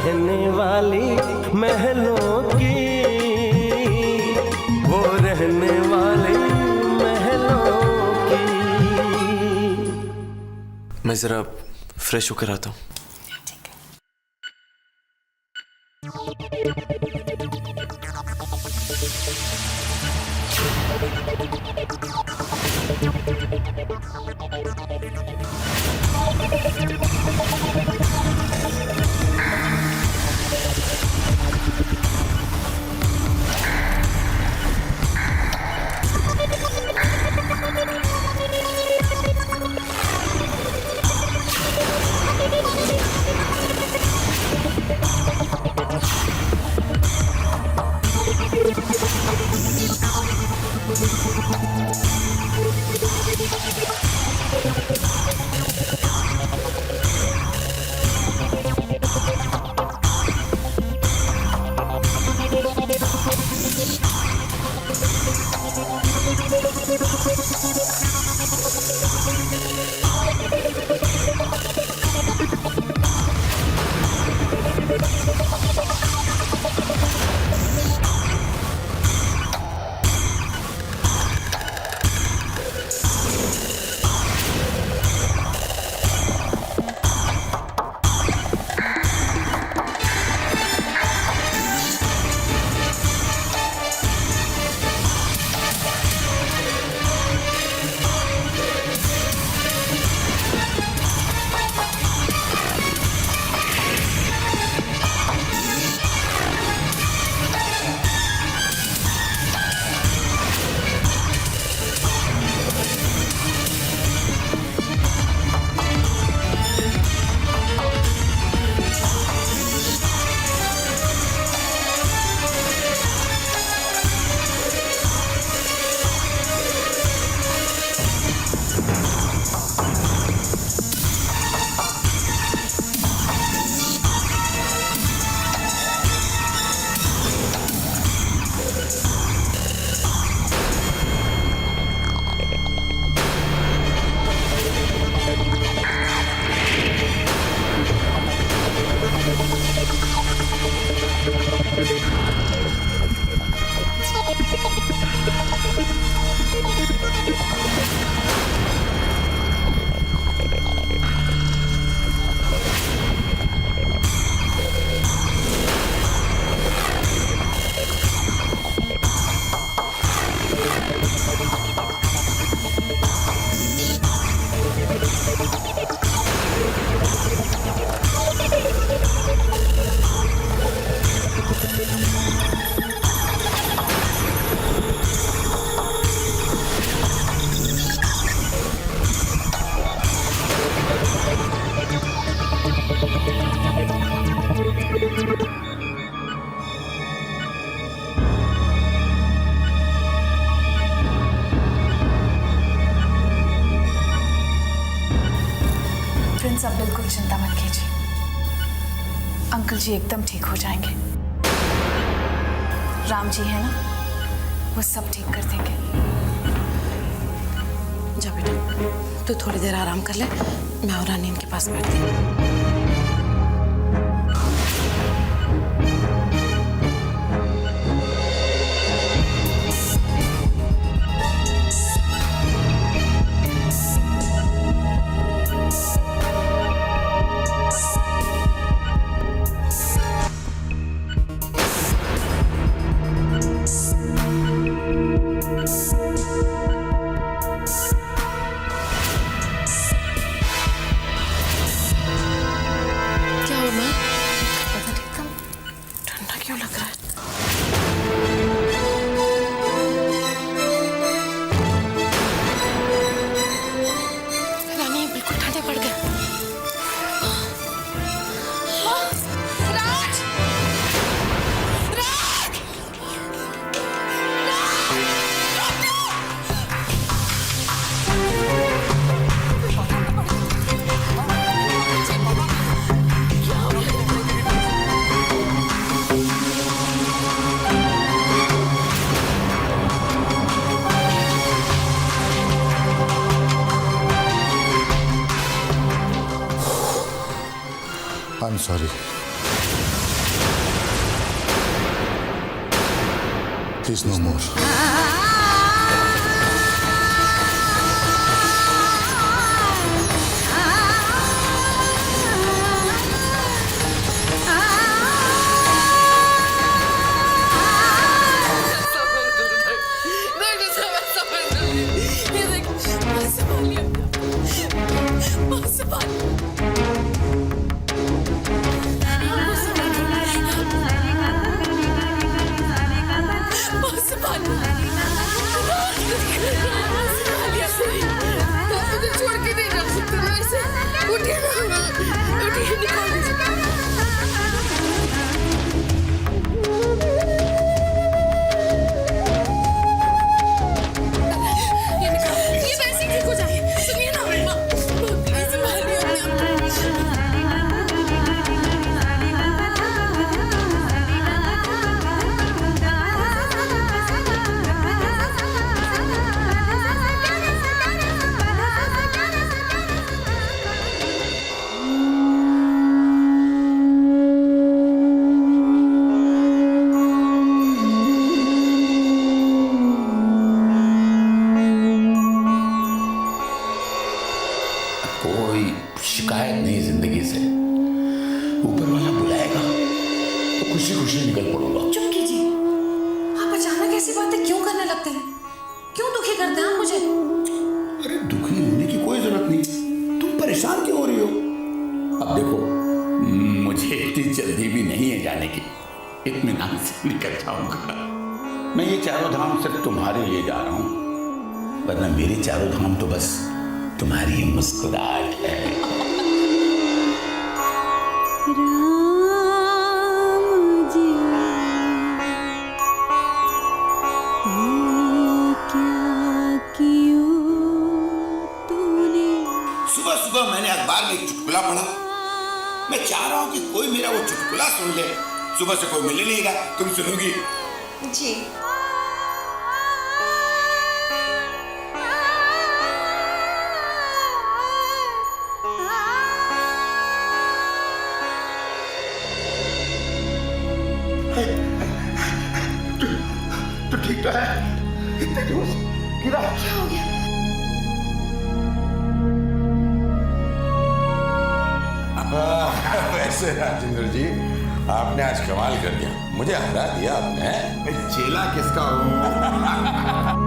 रहने वाली महलों की, वो रहने वाली महलों की। मैं जरा फ्रेश होकर आता हूँ। प्रिंस, अब बिल्कुल चिंता मत कीजिए। अंकल जी एकदम ठीक हो जाएंगे। राम जी है ना, वो सब ठीक कर देंगे। जा बेटा, तू थोड़ी देर आराम कर ले, मैं और रानी इनके पास बैठती हूँ। I'm sorry. Please, no more. छोड़ के नहीं जा सकते मैं ऐसे। उठिए ना, उठिए, निकाल दीजिए। ये वैसे ठीक हो जाए। सुनिए ना अम्मा, प्लीज संभालिए अपने कोई शिकायत नहीं जिंदगी से। ऊपर वाला बुलाएगा तो खुशी खुशी निकल पड़ूंगा। चुप कीजिए। आप अचानक ऐसी बातें क्यों करने लगते हैं? क्यों दुखी करते हैं आप मुझे? अरे दुखी होने की कोई जरूरत नहीं, तुम परेशान क्यों हो रही हो? अब देखो, मुझे इतनी जल्दी भी नहीं है जाने की, इत्मीनान से निकल जाऊंगा। मैं ये चारों धाम सिर्फ तुम्हारे लिए जा रहा हूँ, वरना मेरे चारों धाम तो बस तुम्हारी मुस्कुराहट है। सुबह सुबह मैंने अखबार में एक चुटकुला पढ़ा। मैं चाह रहा हूँ कि कोई मेरा वो चुटकुला सुन ले। सुबह से कोई मिल ही नहीं रहा, तुम सुनोगी? जी। तो ठीक तो है, इतने जोर से गिरा। क्या हो गया? वैसे राजेंद्र जी, आपने आज कमाल कर दिया, मुझे हरा दिया आपने। चेला किसका हूँ?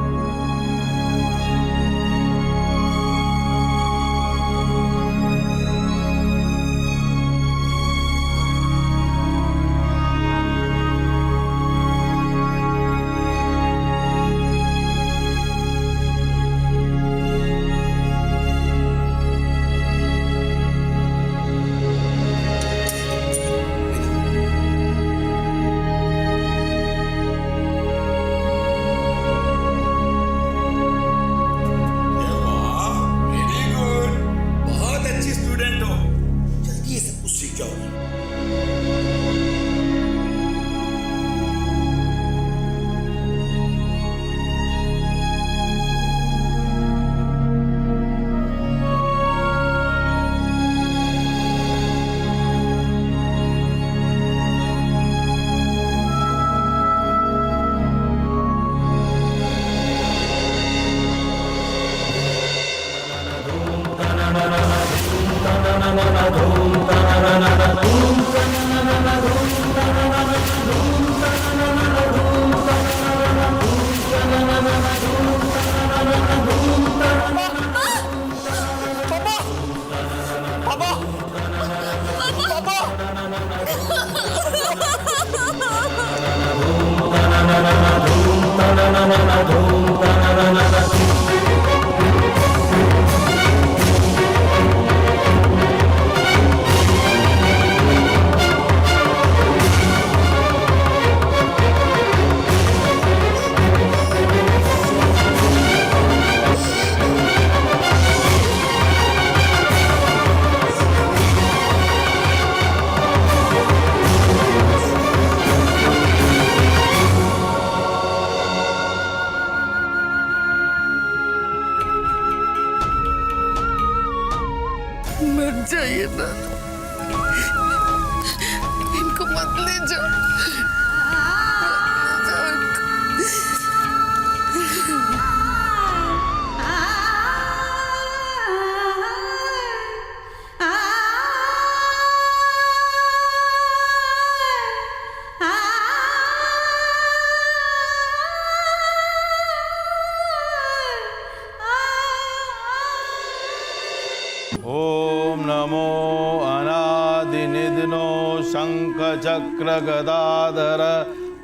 शङ्खचक्रगदाधर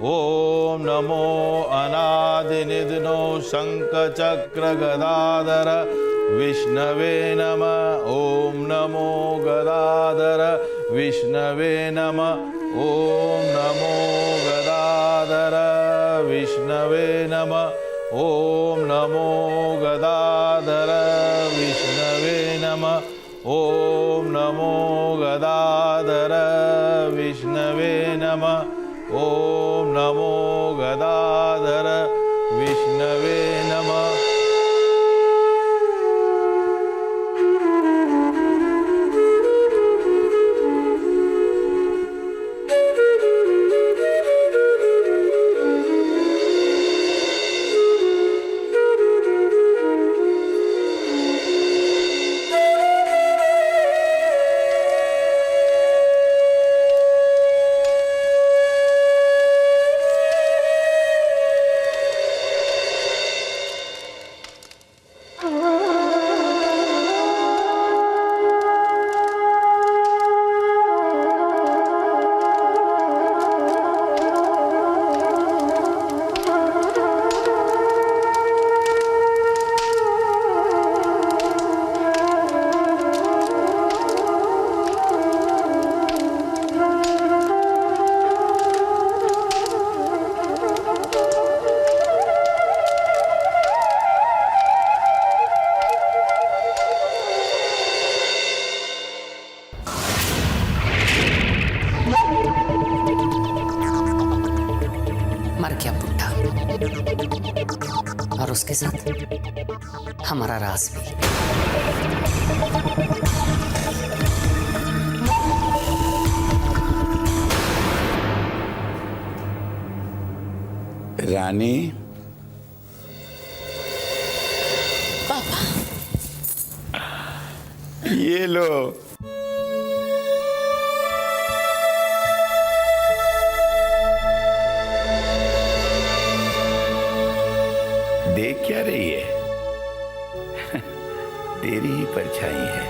ॐ नमो अनादिनिधनो शङ्खचक्रगदाधर विष्णवे नमः ॐ नमो गदाधर विष्णवे नमः ॐ नमो गदाधर विष्णवे नमः ॐ नमो गदाधर विष्णवे नमः ॐ नमो गदाधर विष्णवे नमः ॐ नमो गदाधर विष्णवे नमः। मर गया बुड्ढा और उसके साथ हमारा राज भी। रानी, पापा ये लो। देख क्या रही है? तेरी ही परछाई है।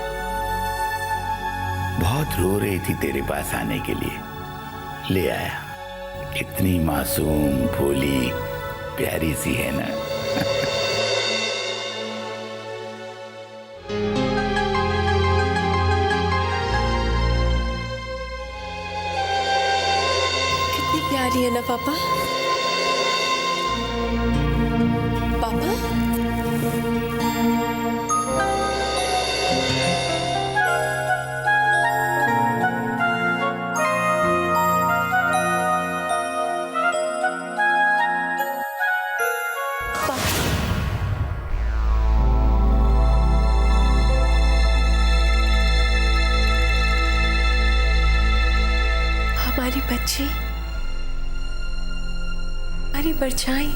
बहुत रो रही थी तेरे पास आने के लिए, ले आया। कितनी मासूम, भोली, प्यारी सी है ना। कितनी प्यारी है ना पापा। पापा हमारी बच्ची, हमारी परछाई।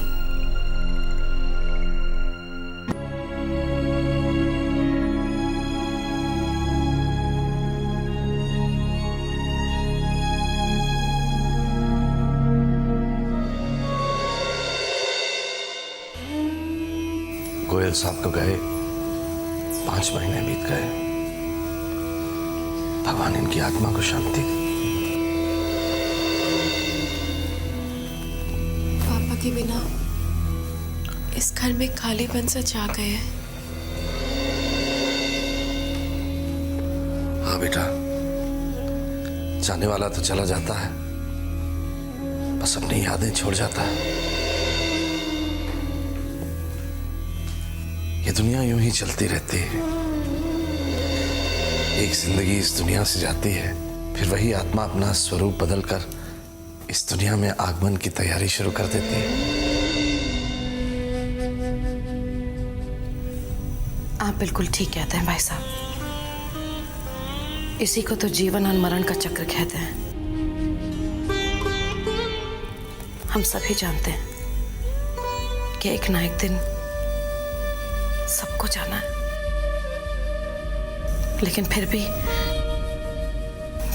गोयल साहब तो गए, 5 महीने बीत गए। भगवान इनकी आत्मा को शांति दे। पापा के बिना इस घर में खालीपन सा छा गए हैं। हाँ बेटा, जाने वाला तो चला जाता है, बस अपनी यादें छोड़ जाता है। ये दुनिया यूं ही चलती रहती है। एक जिंदगी इस दुनिया से जाती है, फिर वही आत्मा अपना स्वरूप बदलकर इस दुनिया में आगमन की तैयारी शुरू कर देती है। आप बिल्कुल ठीक कहते हैं भाई साहब। इसी को तो जीवन और मरण का चक्र कहते हैं। हम सभी जानते हैं कि एक ना एक दिन सबको जाना है, लेकिन फिर भी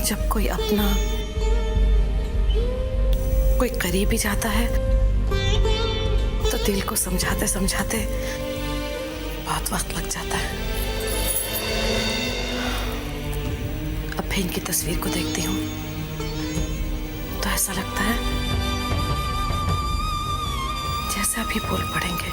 जब कोई अपना, कोई करीबी जाता है तो दिल को समझाते समझाते बहुत वक्त लग जाता है। अब भी इनकी तस्वीर को देखती हूँ ऐसा लगता है जैसे अभी बोल पड़ेंगे।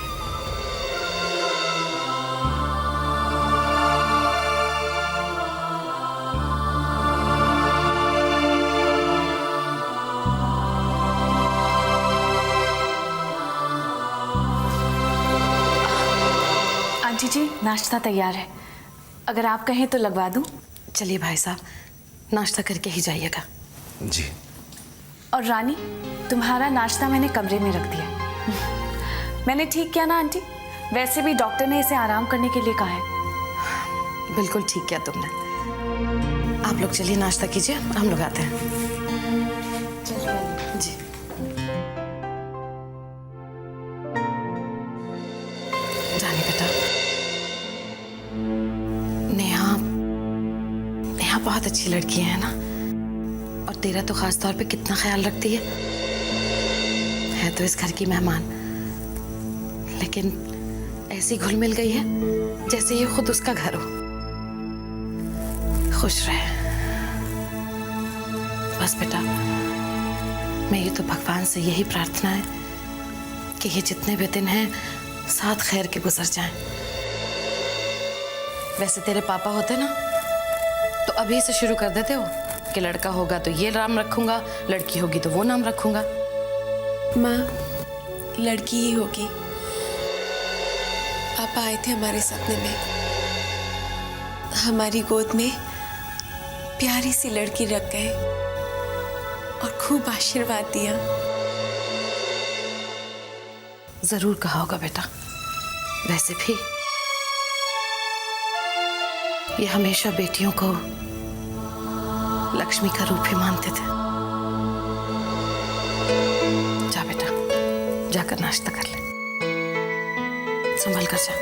आंटी जी, नाश्ता तैयार है, अगर आप कहें तो लगवा दूं। चलिए भाई साहब, नाश्ता करके ही जाइएगा। जी। और रानी, तुम्हारा नाश्ता मैंने कमरे में रख दिया। मैंने ठीक किया ना आंटी? वैसे भी डॉक्टर ने इसे आराम करने के लिए कहा है। बिल्कुल ठीक किया तुमने। आप लोग चलिए नाश्ता कीजिए, हम लोग आते हैं। जी। जाने बेटा, नेहा बहुत अच्छी लड़की है ना, और तेरा तो खास तौर पे कितना ख्याल रखती है तो इस घर की मेहमान, लेकिन ऐसी घुल मिल गई है जैसे ये खुद उसका घर हो। खुश रहे बस बेटा। मेरी तो भगवान से यही प्रार्थना है कि ये जितने भी दिन हैं साथ खैर के गुजर जाएं। वैसे तेरे पापा होते ना तो अभी से शुरू कर देते हो कि लड़का होगा तो ये नाम रखूंगा, लड़की होगी तो वो नाम रखूंगा। माँ, लड़की ही होगी। पापा आए थे हमारे सपने में, हमारी गोद में प्यारी सी लड़की रख गए और खूब आशीर्वाद दिया। जरूर कहा होगा बेटा। वैसे भी ये हमेशा बेटियों को लक्ष्मी का रूप ही मानते थे। जा बेटा, जाकर नाश्ता कर ले, संभल कर जा।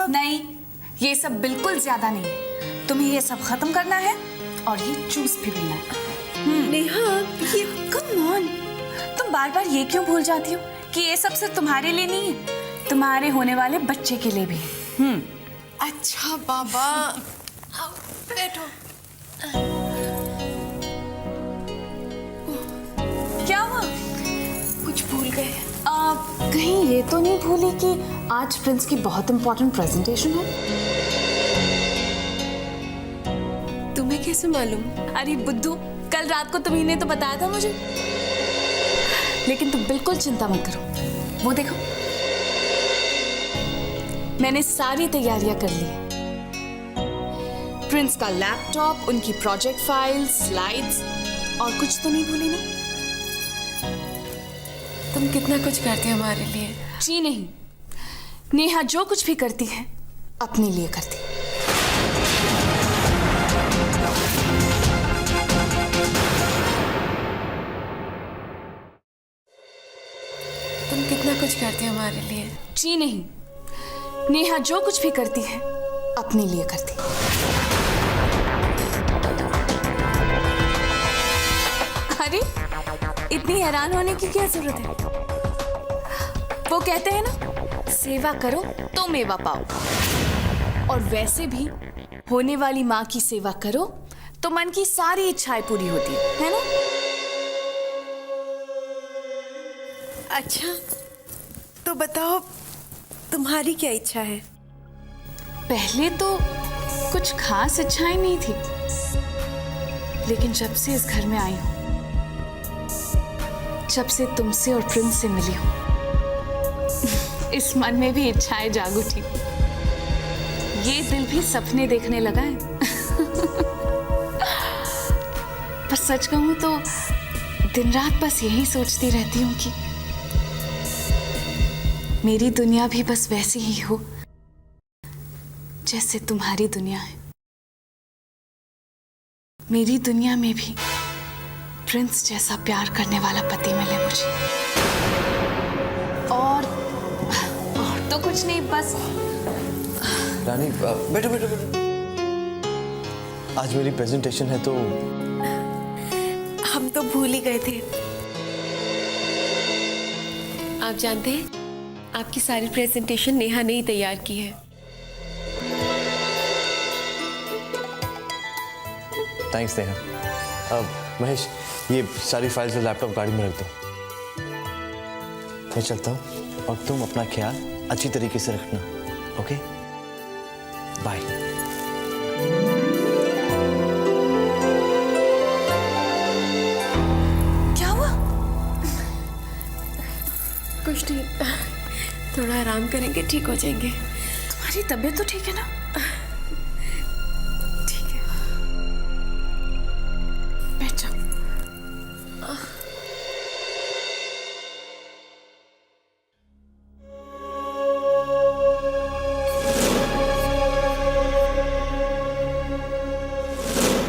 नहीं, ये सब बिल्कुल ज्यादा नहीं है। तुम्हें ये सब खत्म करना है और ये जूस भी पीना है। नेहा, ये कम ऑन, तुम बार बार ये क्यों भूल जाती हो कि ये सब सिर्फ तुम्हारे लिए नहीं है, तुम्हारे होने वाले बच्चे के लिए भी है। अच्छा बाबा, आओ, बैठो। क्या हुआ? कुछ भूल गए? कहीं ये तो नहीं भूली कि आज प्रिंस की बहुत इंपॉर्टेंट प्रेजेंटेशन है? तुम्हें कैसे मालूम? अरे बुद्धू, कल रात को तुम्ही ने तो बताया था मुझे। लेकिन तुम बिल्कुल चिंता मत करो, वो देखो मैंने सारी तैयारियां कर ली है। प्रिंस का लैपटॉप, उनकी प्रोजेक्ट फाइल्स, स्लाइड्स, और कुछ तो नहीं भूली ना? तुम कितना कुछ करते हो हमारे लिए। जी नहीं, नेहा जो कुछ भी करती है अपने लिए करती है। तुम कितना कुछ करते हो हमारे लिए। जी नहीं, नेहा जो कुछ भी करती है अपने लिए करती है। अरे इतनी हैरान होने की क्या जरूरत है? वो कहते हैं ना, सेवा करो तो मेवा पाओ। और वैसे भी होने वाली माँ की सेवा करो तो मन की सारी इच्छाएं पूरी होती है ना? अच्छा, तो बताओ तुम्हारी क्या इच्छा है? पहले तो कुछ खास इच्छाएं नहीं थी, लेकिन जब से इस घर में आई हूं, जब से तुमसे और प्रिंस से मिली हूं, इस मन में भी इच्छाएं जाग उठी। ये दिल भी सपने देखने लगा है। पर सच कहूं तो दिन रात बस यही सोचती रहती हूँ कि मेरी दुनिया भी बस वैसी ही हो जैसे तुम्हारी दुनिया है। मेरी दुनिया में भी प्रिंस जैसा प्यार करने वाला पति मिले मुझे। और तो कुछ नहीं, बस रानी बैठो बैठो बैठो। आज मेरी प्रेजेंटेशन है तो हम तो भूल ही गए थे। आप जानते हैं, आपकी सारी प्रेजेंटेशन नेहा ने ही तैयार की है। थैंक्स नेहा। महेश, ये सारी फाइल्स और लैपटॉप गाड़ी में रख दो। मैं चलता हूँ और तुम अपना ख्याल अच्छी तरीके से रखना। Okay, bye. क्या हुआ? कुछ नहीं, थोड़ा आराम करेंगे, ठीक हो जाएंगे। तुम्हारी तबीयत तो ठीक है ना? ठीक है, बैठ जाओ।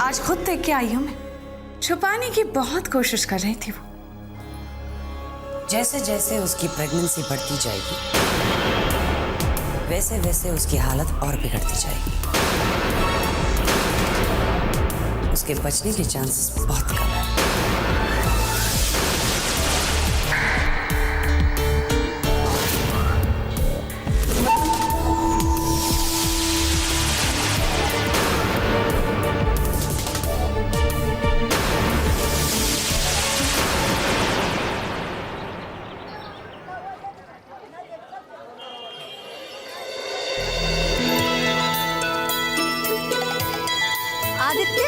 आज खुद देख के आई हूं मैं। छुपाने की बहुत कोशिश कर रही थी वो। जैसे जैसे उसकी प्रेगनेंसी बढ़ती जाएगी वैसे वैसे उसकी हालत और बिगड़ती जाएगी। उसके बचने के चांसेस बहुत कम हैं। आदित्य,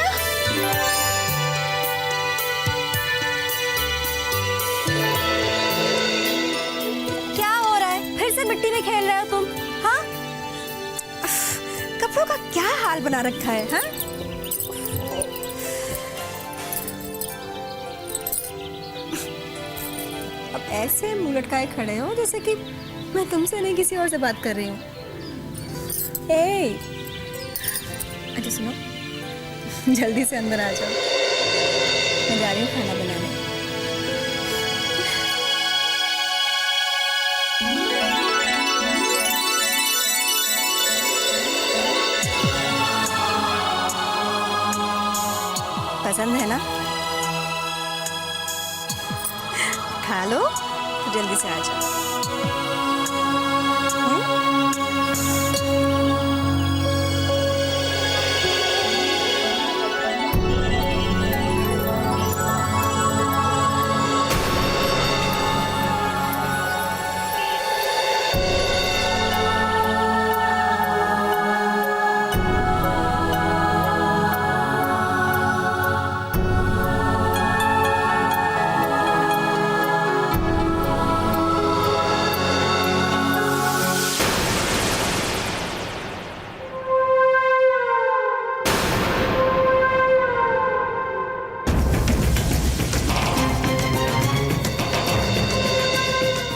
क्या हो रहा है? फिर से मिट्टी में खेल रहे हो तुम? हाँ, कपड़ों का क्या हाल बना रखा है? हाँ, अब ऐसे मुंह लटकाए खड़े हो जैसे कि मैं तुमसे नहीं किसी और से बात कर रही हूँ। अच्छा सुनो, जल्दी से अंदर आ जाओ, मैं जा रही हूँ खाना बनाने। पसंद है ना? खा लो, तो जल्दी से आ जाओ।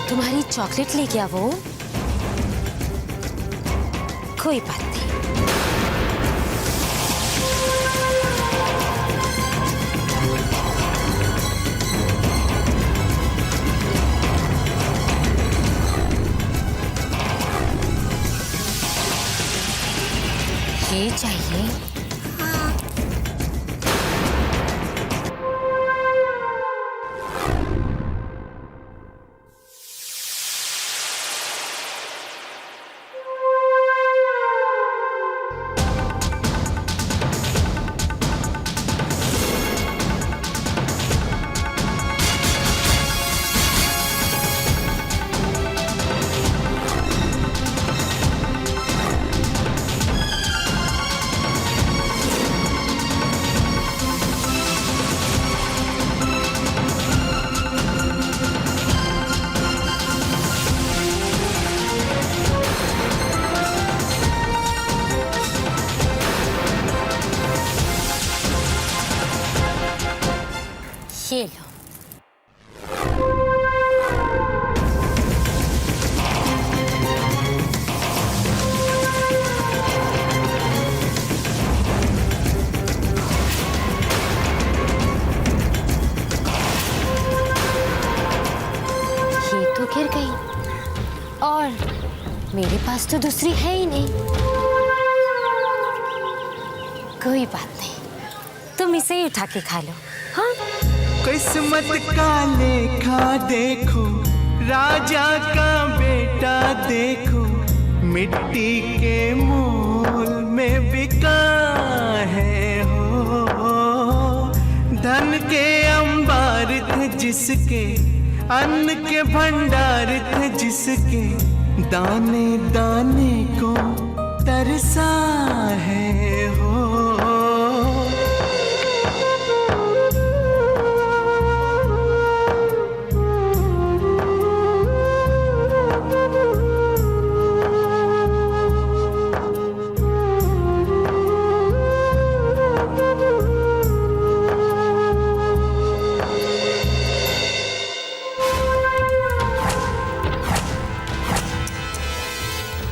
तुम्हारी चॉकलेट ले गया वो? कोई बात नहीं। ये चाहिए? तो गिर गई और मेरे पास तो दूसरी है ही नहीं। कोई बात नहीं, तुम इसे ही उठा के खा लो। हाँ, किस्मत का लेखा देखो, राजा का बेटा देखो, मिट्टी के मोल में बिका है हो। धन के अंबार थे जिसके, अन्न के भंडार थे जिसके, दाने दाने को तरसा है हो।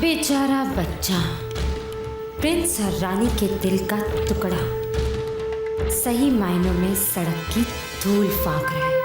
बेचारा बच्चा, प्रिंस और रानी के दिल का टुकड़ा, सही मायनों में सड़क की धूल फांक रहा है।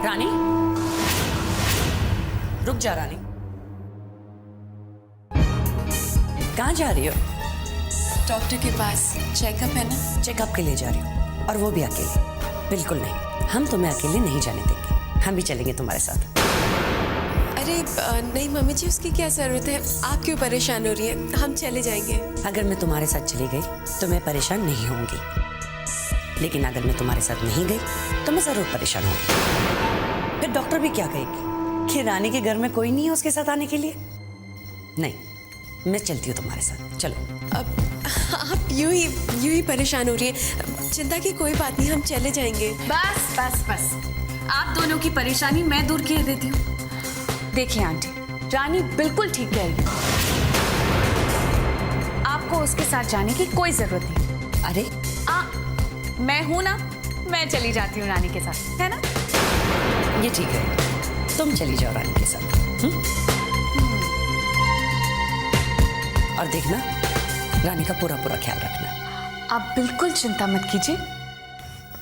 रानी, रुक जा रानी। कहाँ जा रही हो? डॉक्टर के पास, चेकअप है ना। चेकअप के लिए जा रही हो, और वो भी अकेले? बिल्कुल नहीं, हम तुम्हें अकेले नहीं जाने देंगे, हम भी चलेंगे तुम्हारे साथ। अरे नहीं मम्मी जी, उसकी क्या जरूरत है, आप क्यों परेशान हो रही हैं, हम चले जाएंगे। अगर मैं तुम्हारे साथ चली गई तो मैं परेशान नहीं होंगी, लेकिन अगर मैं तुम्हारे साथ नहीं गई तो मैं जरूर परेशान होंगी। फिर डॉक्टर भी क्या कहेगी कि रानी के घर में कोई नहीं है उसके साथ आने के लिए? नहीं, मैं चलती हूँ तुम्हारे साथ, चलो। अब आप यूं ही परेशान हो रही हैं, चिंता की कोई बात नहीं, हम चले जाएंगे। बस बस बस, आप दोनों की परेशानी मैं दूर किए देती हूँ। देखिए आंटी, रानी बिल्कुल ठीक कह रही है, आपको उसके साथ जाने की कोई जरूरत नहीं। अरे मैं हूं ना, मैं चली जाती हूँ रानी के साथ, है ना? ये ठीक है, तुम चली जाओ रानी के साथ। और देखना, रानी का पूरा ख्याल रखना। आप बिल्कुल चिंता मत कीजिए,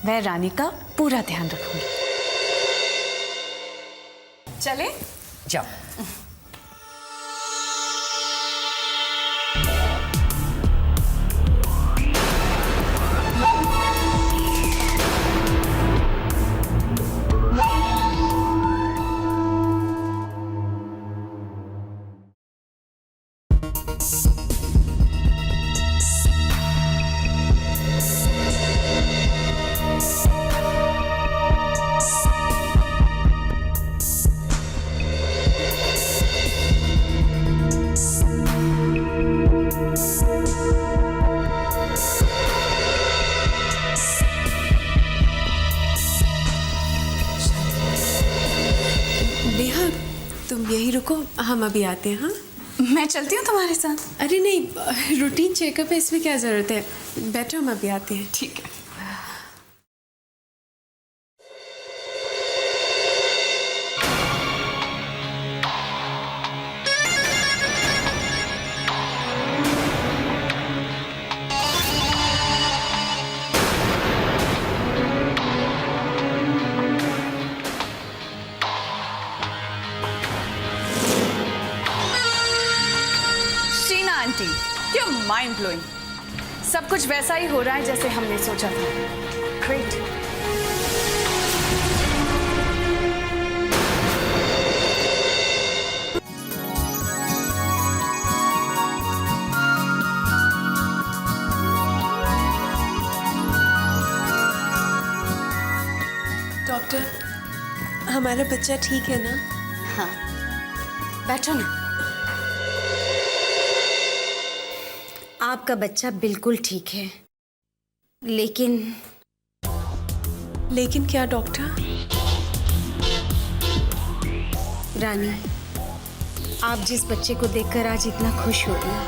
मैं रानी का पूरा ध्यान रखूंगी। चले जाओ। तुम यहीं रुको, हम अभी आते हैं। हाँ, मैं चलती हूँ तुम्हारे साथ। अरे नहीं, रूटीन चेकअप है, इसमें क्या जरूरत है, बैठो, हम अभी आते हैं। ठीक है। Aunty, you're mind blowing। सब कुछ वैसा ही हो रहा है जैसे हमने सोचा था। Great। डॉक्टर, हमारा बच्चा ठीक है ना? हाँ, बैठो ना। आपका बच्चा बिल्कुल ठीक है, लेकिन क्या डॉक्टर? रानी, आप जिस बच्चे को देखकर आज इतना खुश हो रही हैं,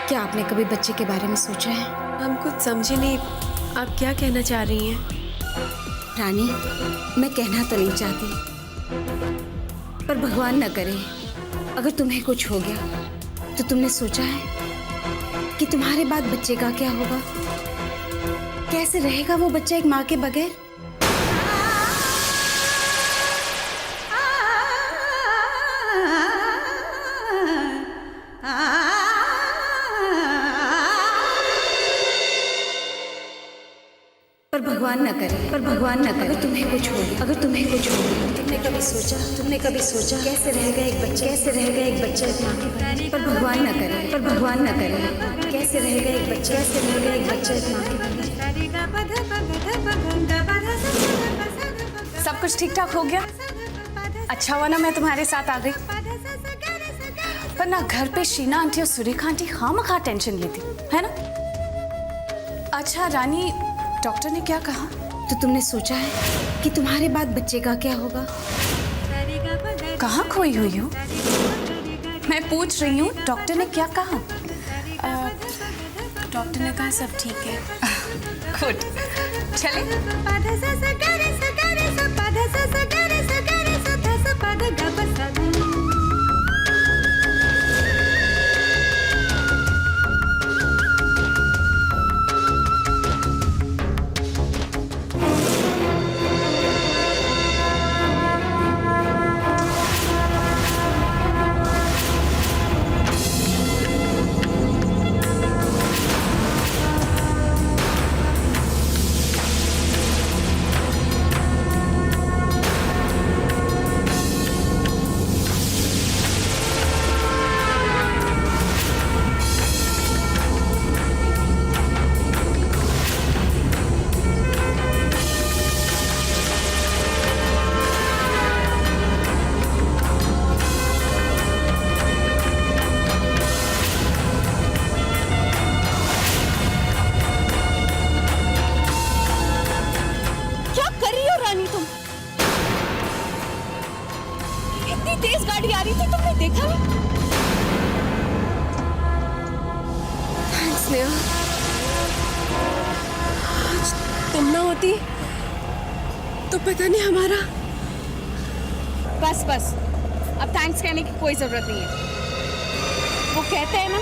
क्या आपने कभी बच्चे के बारे में सोचा है? हम कुछ समझे नहीं, आप क्या कहना चाह रही हैं? रानी, मैं कहना तो नहीं चाहती, पर भगवान न करे अगर तुम्हें कुछ हो गया तो तुमने सोचा है कि तुम्हारे बाद बच्चे का क्या होगा? कैसे रहेगा वो बच्चा एक माँ के बगैर? पर भगवान न करे अगर तुम्हें कुछ हो गया, तुमने कभी सोचा कैसे रहेगा एक बच्चा एक माँ के बगैर? पर भगवान न करे कैसे रहेगा एक बच्चा एक माँ के बगैर? सब कुछ ठीक ठाक हो गया? अच्छा हुआ ना मैं तुम्हारे साथ आ गई, पर ना घर पे शीना आंटी और सुरेखा आंटी खामखा टेंशन लेती है ना। अच्छा रानी, डॉक्टर ने क्या कहा? तो तुमने सोचा है कि तुम्हारे बाद बच्चे का क्या होगा? कहाँ खोई हुई हो? मैं पूछ रही हूँ डॉक्टर ने क्या कहा? डॉक्टर ने कहा सब ठीक है। गुड, चले। तेज गाड़ी आ रही थी, तुमने देखा नहीं? थैंक्स नेहा, आज तुम ना होती तो पता नहीं हमारा। बस अब थैंक्स कहने की कोई जरूरत नहीं है। वो कहते हैं ना,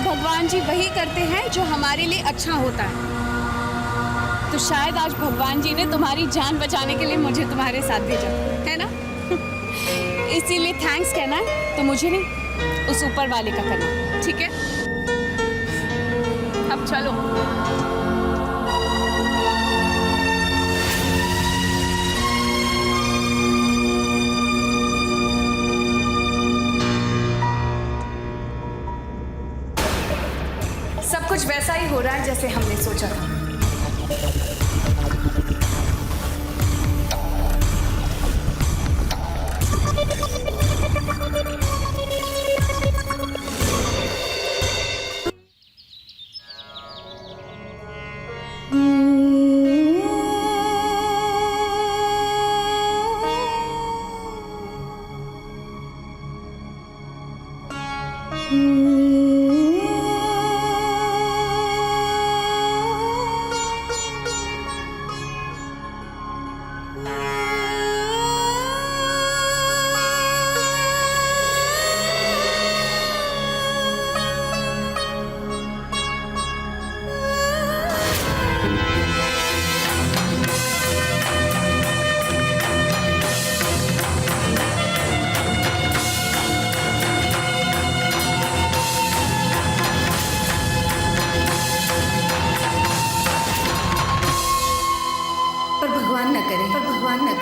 भगवान जी वही करते हैं जो हमारे लिए अच्छा होता है। तो शायद आज भगवान जी ने तुम्हारी जान बचाने के लिए मुझे तुम्हारे साथ भेजा है ना। इसीलिए थैंक्स कहना है तो मुझे नहीं, उस ऊपर वाले का करना, ठीक है? अब चलो। सब कुछ वैसा ही हो रहा है जैसे हमने सोचा था।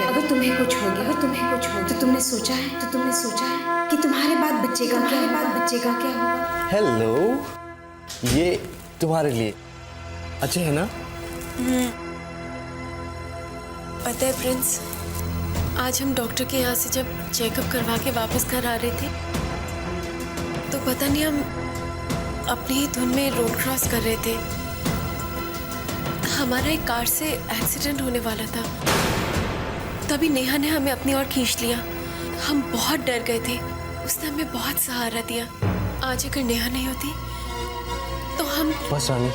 अगर तुम्हें कुछ हो गया, तो तुमने सोचा है कि तुम्हारे बाद बच्चे का क्या होगा? हेलो, ये तुम्हारे लिए अच्छे है ना? पता है प्रिंस, आज हम डॉक्टर के यहाँ से जब चेकअप करवा के वापस घर आ रहे थे तो पता नहीं हम अपनी ही धुन में रोड क्रॉस कर रहे थे। हमारा एक कार से एक्सीडेंट होने वाला था। तभी नेहा ने हमें अपनी ओर खींच लिया। हम बहुत डर गए थे। उसने हमें बहुत सहारा दिया। आज अगर नेहा नहीं होती तो हम... बस रानी,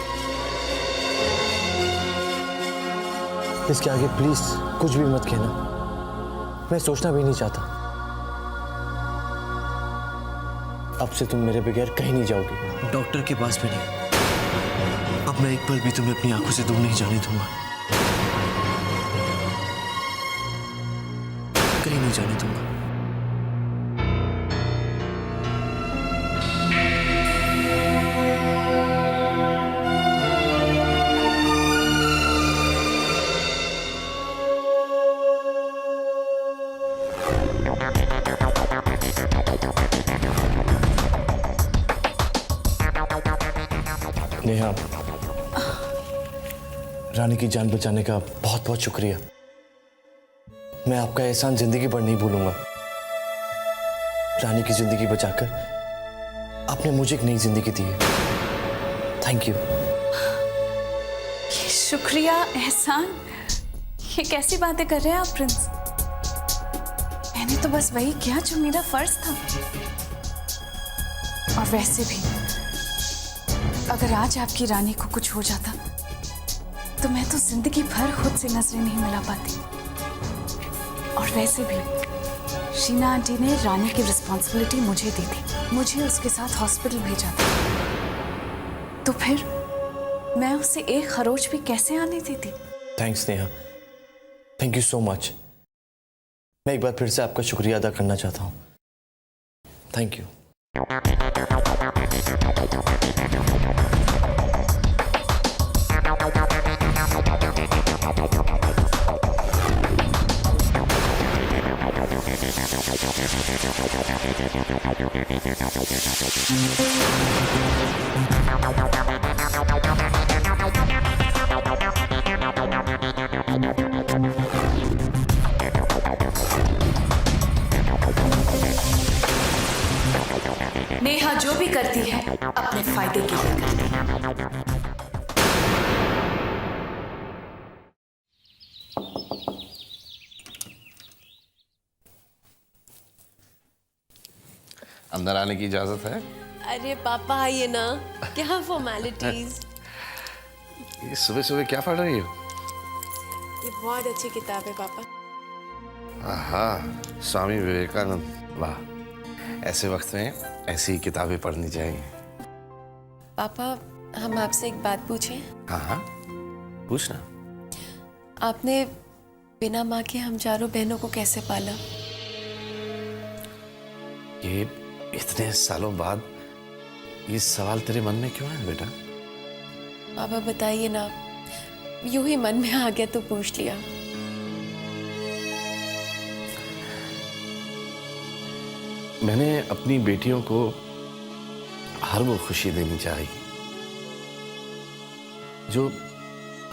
इसके आगे प्लीज कुछ भी मत कहना। मैं सोचना भी नहीं चाहता। अब से तुम मेरे बगैर कहीं नहीं जाओगी, डॉक्टर के पास भी नहीं। अब मैं एक पल भी तुम्हें अपनी आंखों से दूर नहीं जाने दूंगा, कहीं नहीं जाने दूंगा। नेहा, रानी की जान बचाने का बहुत बहुत शुक्रिया। मैं आपका एहसान जिंदगी भर नहीं भूलूंगा। रानी की जिंदगी बचाकर आपने मुझे एक नई जिंदगी दी है। Thank you. ये शुक्रिया, एहसान, ये कैसी बातें कर रहे हैं आप प्रिंस? मैंने तो बस वही किया जो मेरा फर्ज था। और वैसे भी अगर आज आपकी रानी को कुछ हो जाता तो मैं तो जिंदगी भर खुद से नजरें नहीं मिला पाती। और वैसे भी शीना आंटी ने रानी की रिस्पॉन्सिबिलिटी मुझे दी थी। मुझे उसके साथ हॉस्पिटल भेजा था, तो फिर मैं उसे एक खरोच भी कैसे आने देती? Thanks Neha, thank you so much. मैं एक बार फिर से आपका शुक्रिया अदा करना चाहता हूँ। Thank you. नेहा जो भी करती है अपने फायदे के लिए करती है। अंदर आने की इजाजत है? अरे पापा आइए ना, क्या फॉर्मेलिटीज। ये सुबह सुबह क्या पढ़ रही हो? ये बहुत अच्छी किताब है पापा। हाँ, स्वामी विवेकानंद। वाह, ऐसे वक्त में ऐसी ही किताबें पढ़नी चाहिए। पापा, हम आपसे एक बात पूछें? हाँ हाँ, पूछना। आपने बिना माँ के हम चारों बहनों को कैसे पाला? ये इतने सालों बाद ये सवाल तेरे मन में क्यों है बेटा? पापा बताइए ना, यूं ही मन में आ गया तो पूछ लिया। मैंने अपनी बेटियों को हर वो खुशी देनी चाहिए जो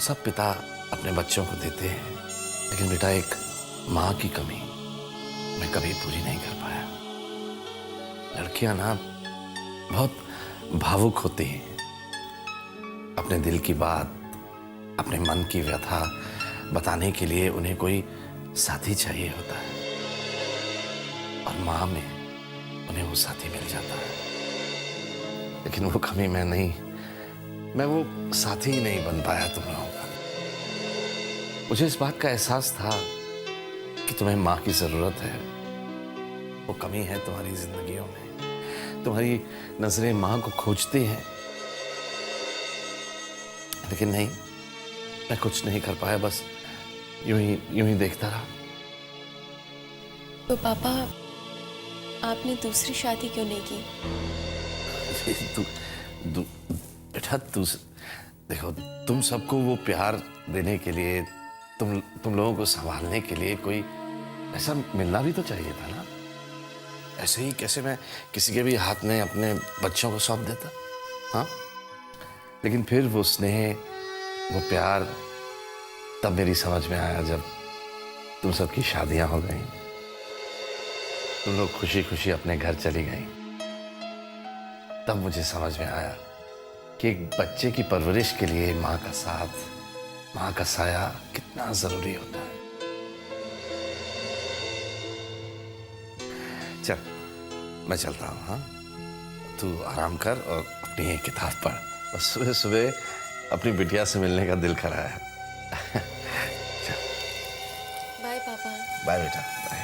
सब पिता अपने बच्चों को देते हैं, लेकिन बेटा एक माँ की कमी मैं कभी पूरी नहीं कर पाया। लड़कियां ना बहुत भावुक होती हैं। अपने दिल की बात, अपने मन की व्यथा बताने के लिए उन्हें कोई साथी चाहिए होता है, और माँ में उन्हें वो साथी मिल जाता है। लेकिन वो कमी मैं नहीं, मैं वो साथी ही नहीं बन पाया तुम लोगों का। मुझे इस बात का एहसास था कि तुम्हें माँ की जरूरत है। वो कमी है तुम्हारी जिंदगियों में। तुम्हारी नजरें माँ को खोजती हैं, लेकिन नहीं, मैं कुछ नहीं कर पाया। बस यूं ही देखता रहा। तो पापा, आपने दूसरी शादी क्यों नहीं की? बेटा देखो, तुम सबको वो प्यार देने के लिए, तुम लोगों को संभालने के लिए कोई ऐसा मिलना भी तो चाहिए था ना। ऐसे ही कैसे मैं किसी के भी हाथ में अपने बच्चों को सौंप देता? हाँ, लेकिन फिर वो स्नेह, वो प्यार तब मेरी समझ में आया जब तुम सबकी शादियां हो गई, तुम लोग खुशी खुशी अपने घर चली गई। तब मुझे समझ में आया कि एक बच्चे की परवरिश के लिए माँ का साथ, माँ का साया कितना जरूरी होता है। चल मैं चलता हूँ। हाँ, तू आराम कर और अपनी ये किताब पढ़। बस सुबह सुबह अपनी बिटिया से मिलने का दिल कर रहा है। बाय पापा। बाय बेटा, बाय।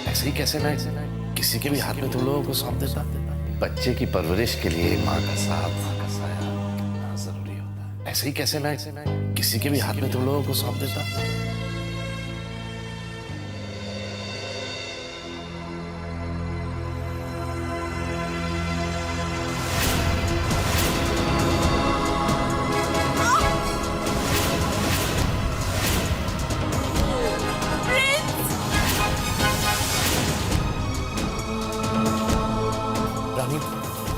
ऐसे ही कैसे मैं किसी के भी हाथ में तुम लोगों को सौंप देता? बच्चे की परवरिश के लिए माँ का साथ, माँ का साया कितना जरूरी होता है। ऐसे ही कैसे मैं किसी के भी हाथ में तुम लोगों को सौंप देता?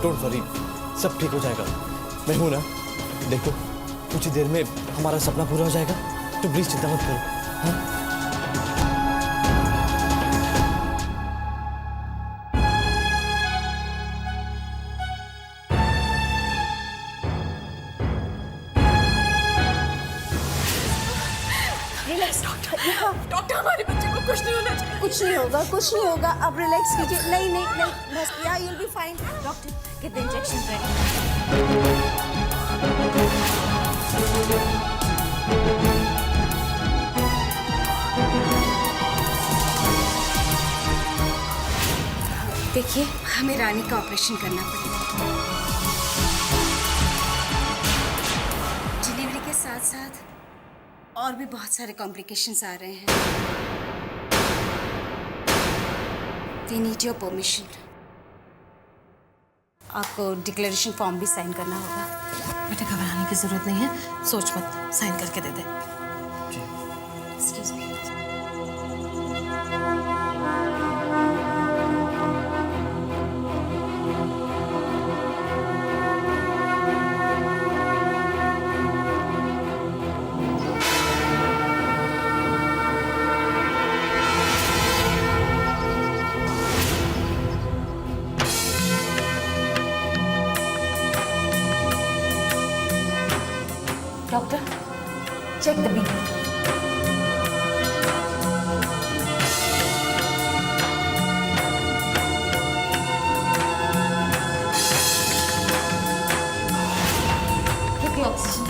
डोंट वरी, सब ठीक हो जाएगा। मैं हूं ना, देखो कुछ ही देर में हमारा सपना पूरा हो जाएगा, तो प्लीज चिंता मत करो। हाँ? डॉक्टर, हमारे बच्चे को कुछ नहीं होना चाहिए। कुछ नहीं होगा, कुछ नहीं होगा। अब रिलैक्स कीजिए। नहीं नहीं नहीं, बस या you will be fine. Doctor, get the injection ready. देखिए, हमें रानी का ऑपरेशन करना पड़ेगा। डिलीवरी के साथ साथ और भी बहुत सारे कॉम्प्लिकेशंस आ रहे हैं। We need your permission. आपको डिक्लेरेशन फॉर्म भी साइन करना होगा। बेटा घबराने की जरूरत नहीं है, सोच मत, साइन करके दे दे। Excuse me. Doctor, check the BP. Oxygen.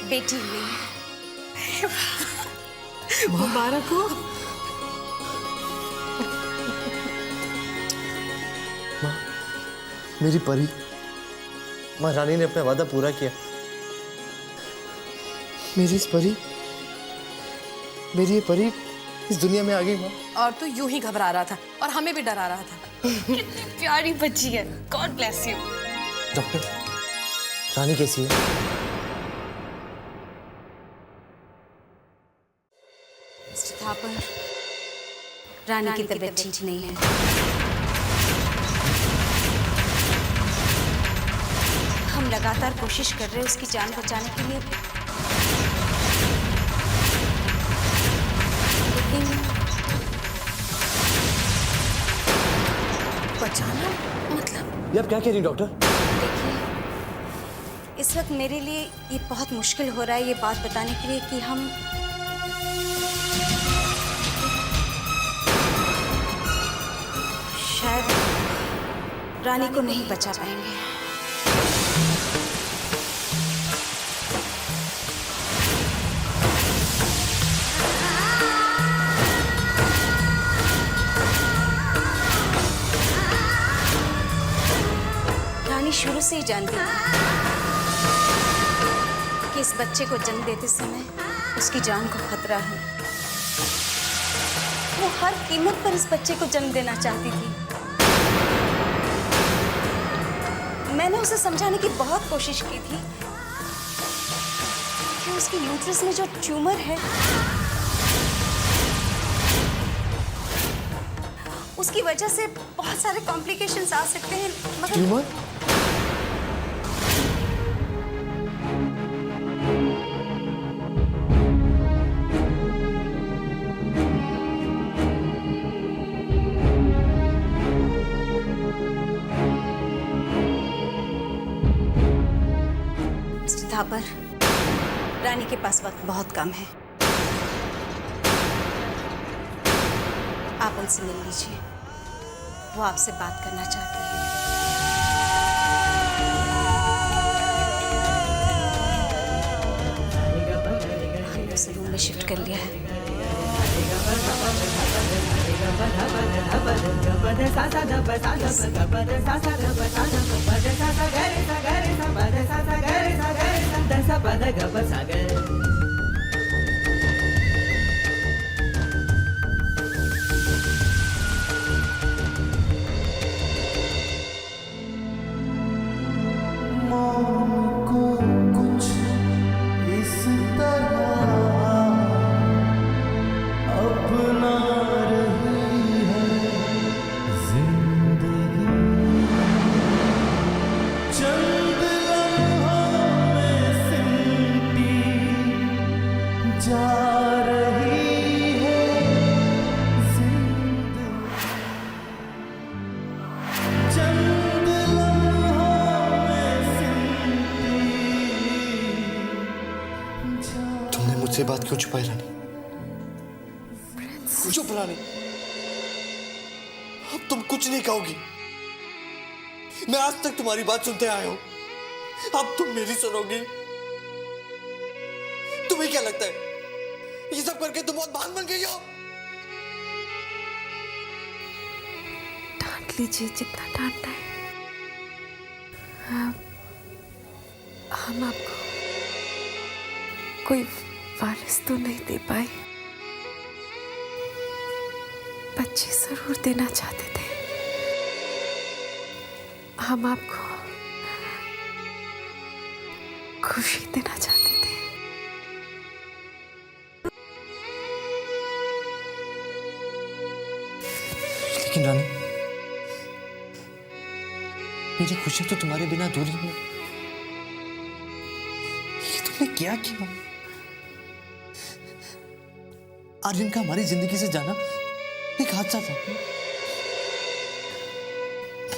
बेटी हुई। मुबारक हो। माँ, मेरी परी, माँ रानी ने अपना वादा पूरा किया। मेरी इस परी, मेरी ये परी इस दुनिया में आ गई माँ। और तू यूं ही घबरा रहा था और हमें भी डरा रहा था। कितनी प्यारी बच्ची है। God bless you. डॉक्टर, रानी कैसी है? मिस्टर थापर, रानी की तबीयत ठीक नहीं है। हम लगातार कोशिश कर रहे हैं उसकी जान बचाने के लिए, लेकिन बचाना मतलब? ये आप क्या कह रही हैं डॉक्टर? देखिए, इस वक्त मेरे लिए ये बहुत मुश्किल हो रहा है ये बात बताने के लिए कि हम शायद रानी को नहीं बचा पाएंगे। रानी शुरू से ही जानती थी कि इस बच्चे को जन्म देते समय उसकी जान को खतरा है। वो हर कीमत पर इस बच्चे को जन्म देना चाहती थी। मैंने उसे समझाने की बहुत कोशिश की थी कि उसकी यूट्रस में जो ट्यूमर है उसकी वजह से बहुत सारे कॉम्प्लिकेशंस आ सकते हैं, मगर ट्यूमर? मिस्टर थापर, रानी के पास वक्त बहुत कम है। आप उनसे मिल लीजिए, वो आपसे बात करना चाहती है। हमने उसे रूम में शिफ्ट कर लिया है। मुझसे बात क्यों छुपाई रानी? चुप रानी, अब तुम कुछ नहीं कहोगी। मैं आज तक तुम्हारी बात सुनते आया हूं, अब तुम मेरी सुनोगी। तुम्हें क्या लगता है ये सब करके तुम बहुत महान बन गई हो? डांट लीजिए जितना डांटना है। हम आपको कोई वारिस तो नहीं दे पाए, बच्चे जरूर देना चाहते थे। हम आपको खुशी देना चाहते थे। लेकिन रानी, मेरी खुशी तो तुम्हारे बिना अधूरी है। ये तुमने क्या किया? आर्यन का हमारी जिंदगी से जाना एक हादसा था।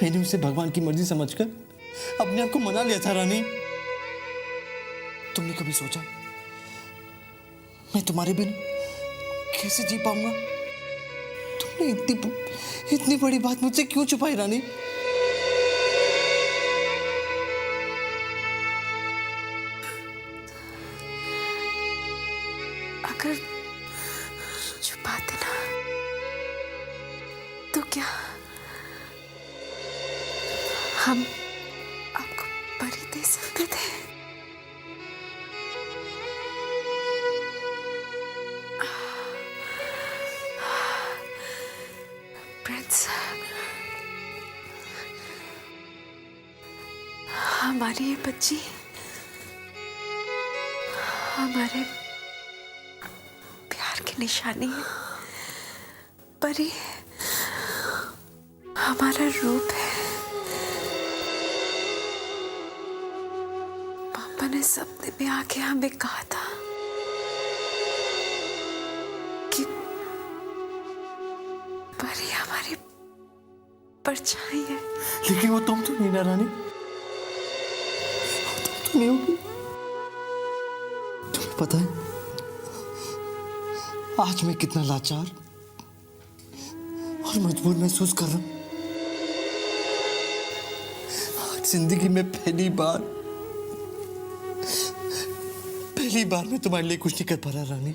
मैंने उसे भगवान की मर्जी समझकर अपने आप को मना लिया था रानी। तुमने कभी सोचा मैं तुम्हारे बिना कैसे जी पाऊंगा? तुमने इतनी बड़ी बात मुझसे क्यों छुपाई रानी? अगर छुपाते ना तो क्या हम आपको परी दे सकते थे? प्रिंस, हमारी ये बच्ची हमारे प्यार की निशानी है। परी हमारा रूप है। पापा ने सपने में आके हमें कहा था कि परी हमारी परछाई है। लेकिन वो तुम तो नहीं ना रानी, तुम नहीं होगी। तुम्हें पता है आज मैं कितना लाचार और मजबूर महसूस कर रहा हूं। आज जिंदगी में पहली बार मैं तुम्हारे लिए कुछ नहीं कर पा रहा रानी।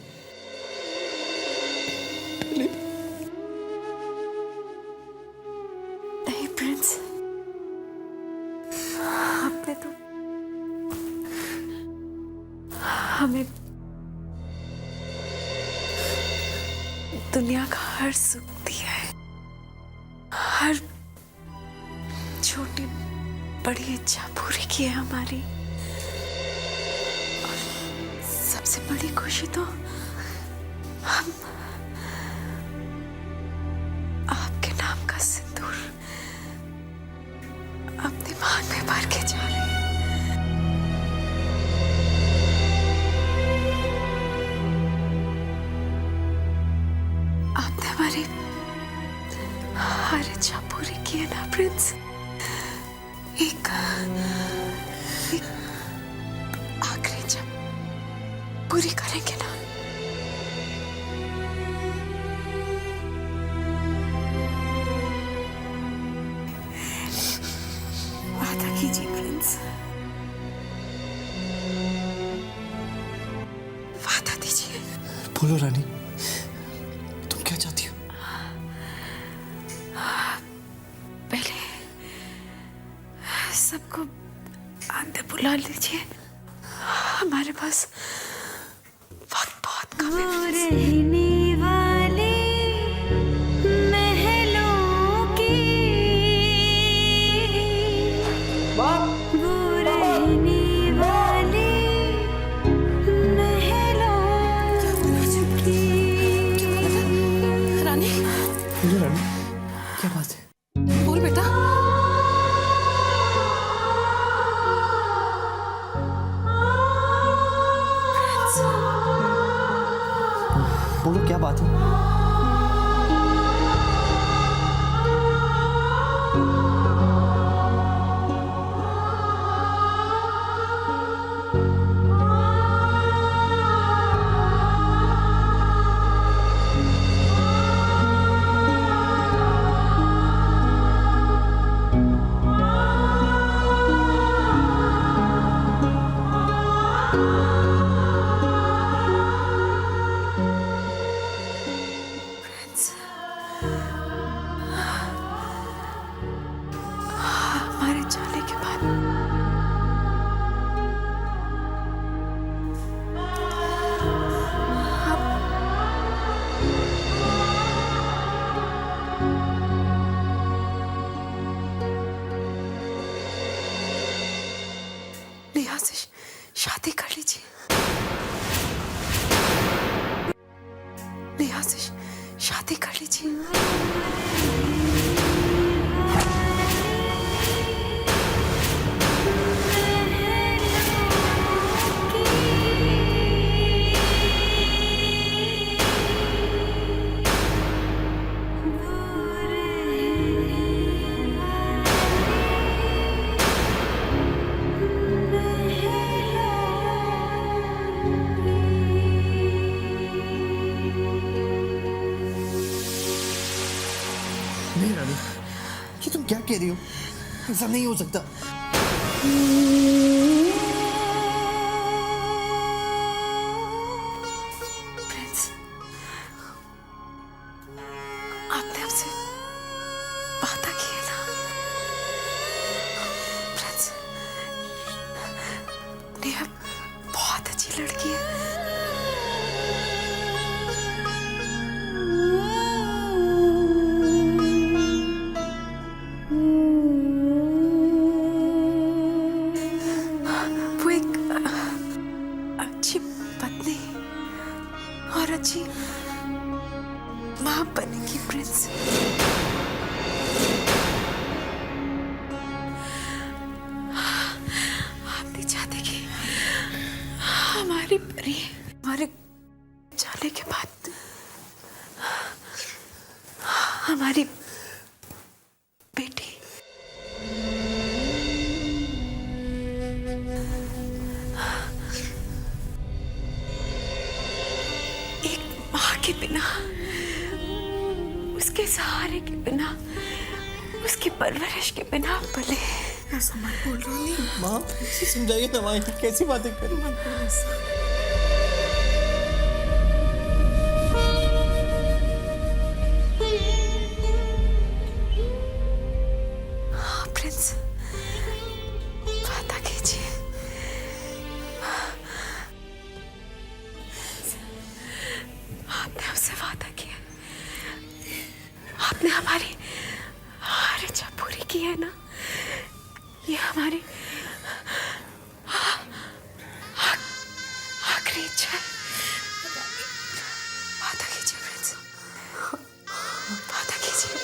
नहीं प्रिंस, आपने तो हमें दुनिया का हर सुख दिया है, हर छोटी बड़ी इच्छा पूरी की है हमारी। और सबसे बड़ी खुशी तो हम आपके नाम का सिंदूर अपने मांग में भर के जा रहे हैं। आपने हमारी हर इच्छा पूरी की है ना प्रिंस? एक आखिरी इच्छा पूरी करेंगे ना? वादा कीजिए प्रिंस, वादा दीजिए। बोलो रानी, तुम क्या चाहती हो? पहले सबको अंदर बुला लीजिए, हमारे पास वक्त बहुत कम है। रहने वाले महलों की वो रहने वाले महलों की। रानी, बोलो रानी, क्या बात है? बोल बेटा। बोलो क्या बात है? हमारे जाने के बाद नेहा से शादी कर लीजिए। नेहा से शादी कर लीजिए। नहीं रानी, ये तुम क्या कह रही हो? ऐसा नहीं हो सकता। प्रिंस, आपने हमसे वादा किया ना? प्रिंस, नेहा बहुत अच्छी लड़की है। वो एक अच्छी पत्नी और अच्छी माँ बनेगी प्रिंस। आप नहीं चाहते कि हमारी परी हमारे जाने के बाद हमारी बेटी एक माँ के बिना, उसके सहारे के बिना, उसकी परवरिश के बिना पले। ऐसा मत बोल रही माँ, समझाइए ना माँ, कैसी बातें कर रही हो? प्रिंस, वादा कीजिए है ना, ये हमारी आखिरी इच्छा है। वादा कीजिए प्रिंस, वादा कीजिए।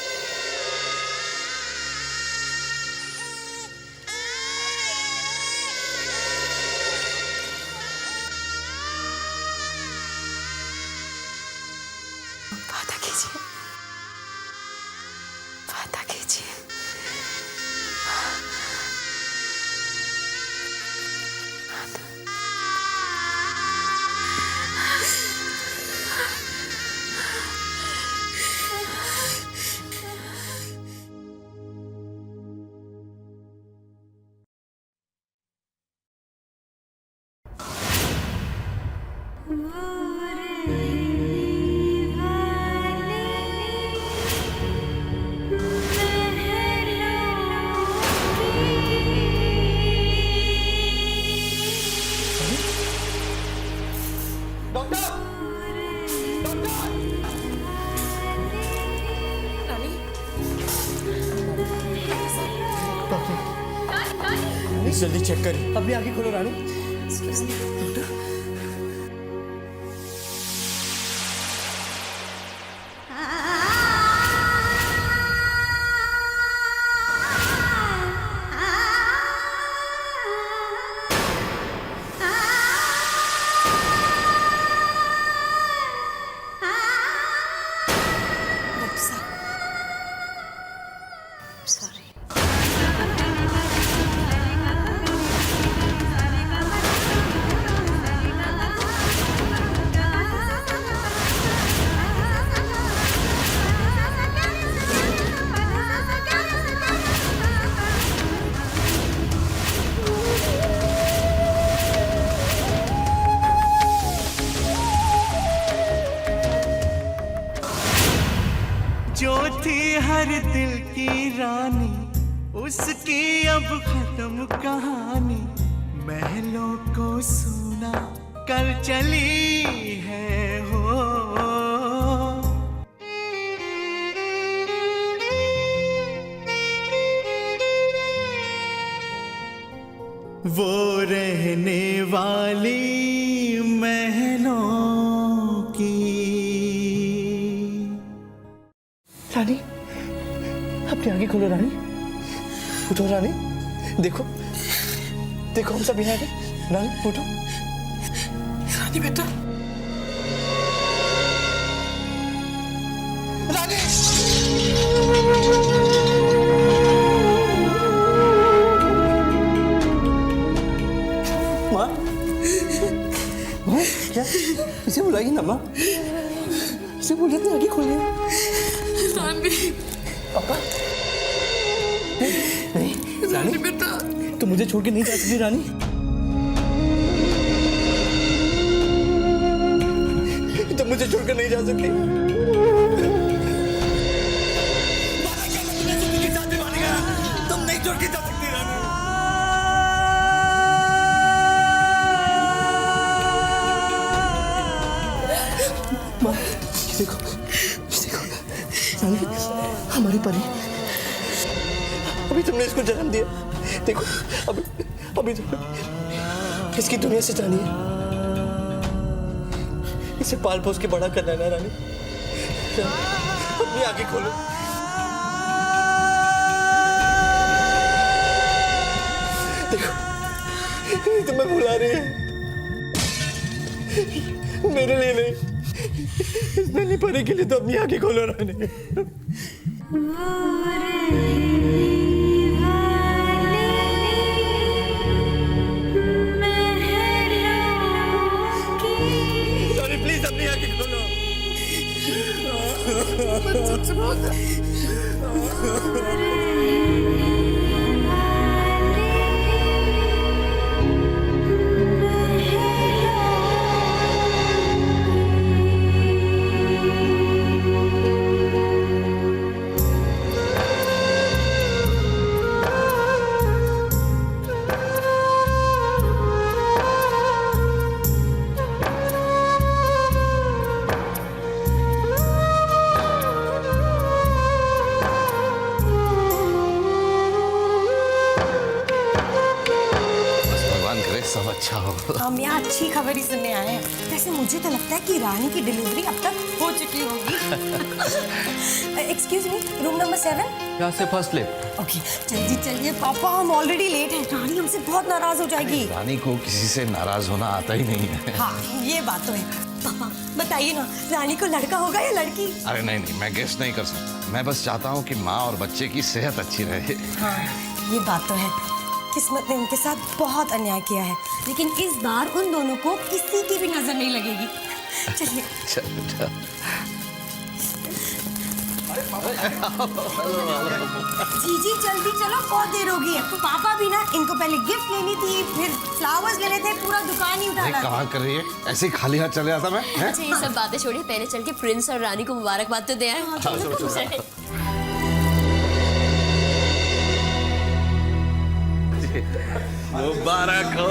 वादा कीजिए, वादा कीजिए। जल्दी चेक करिए। अपनी आंखें खोलो रानी। जो थी हर दिल की रानी, उसकी अब खत्म कहानी। महलों को सुना कर चली है हो। वो रहने वाली महलों की। रानी, अपनी आंखें खोलो रानी, उठो रानी, देखो देखो हम सब यहाँ हैं। रानी उठो। रानी बेटा, रानी। माँ, माँ क्या इसे बुलाइए ना माँ, इसे बोलिए अपनी आंखें खोलिए। पापा नहीं, रानी बेटा, तुम मुझे छोड़ के नहीं जा सकती रानी। तुम मुझे छोड़ के नहीं जा सकती। तुम नहीं छोड़ के जा सकती रानी। माँ देखो, देखो रानी, हमारी परी, अभी तुमने इसको जन्म दिया। देखो अभी अभी तुमने इसकी दुनिया से जानी है। इसे पाल पोस के बड़ा करना है ना रानी। अपनी आंखें खोलो। देखो तुम्हें बुला रही है, मेरे लिए नहीं, इस नन्ही परी के लिए। तो अपनी आंखें खोलो रानी। प्लीज अपनी आंखें खोलो। सब अच्छा हो। हम यहाँ अच्छी खबर ही सुनने आए हैं। वैसे मुझे तो लगता है कि रानी की डिलीवरी अब तक हो चुकी होगी। Excuse me, room number 7? यहाँ से फर्स्ट लिफ्ट। ओके, जल्दी चलिए पापा, हम ऑलरेडी लेट हैं। रानी हमसे बहुत नाराज हो जाएगी। रानी को किसी से नाराज होना आता ही नहीं है। हाँ, ये बात तो है। पापा बताइए ना, रानी को लड़का होगा या लड़की? अरे नहीं नहीं, मैं गेस नहीं कर सकता। मैं बस चाहता हूँ कि माँ और बच्चे की सेहत अच्छी रहे। हाँ, ये बात तो है। किस्मत ने उनके साथ बहुत अन्याय किया है, लेकिन इस बार उन दोनों को किसी की भी नजर नहीं लगेगी। चलिए। चल। जी जल्दी चलो, बहुत देर हो गई है। तो पापा भी ना, इनको पहले गिफ्ट लेनी थी, फिर फ्लावर्स लेने थे, पूरा दुकान ही उठाना था। कहाँ कर रही है? ऐसे ही खाली हाथ चले आता मैं? अच्छा ये सब बातें छोड़िए, पहले चल के प्रिंस और रानी को मुबारकबाद तो दे आए। मुबारक हो,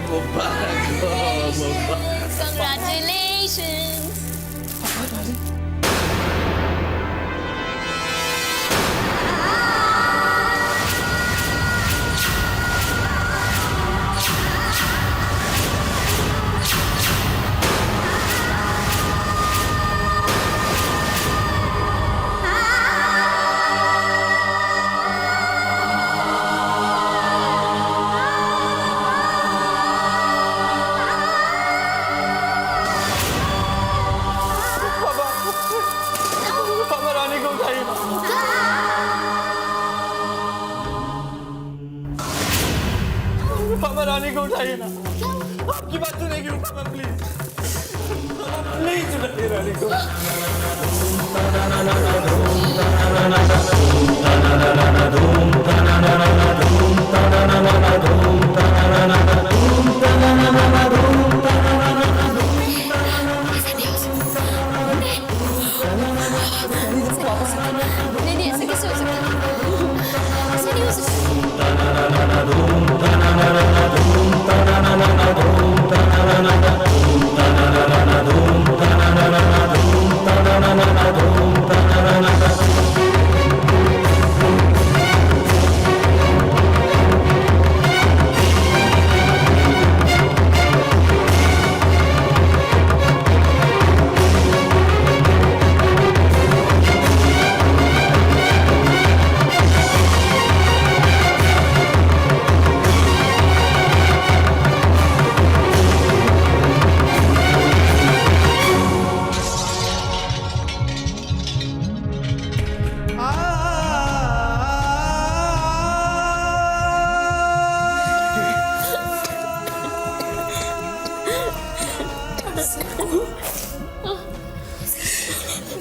मुबारक हो, मुबारक। Congratulations. पापा रानी को उठाइए ना। आपकी बात सुनेगी पापा, प्लीज प्लीज उठाइए रानी को। नहीं ऐसे कैसे हो सकता है? ऐसे नहीं हो सकता।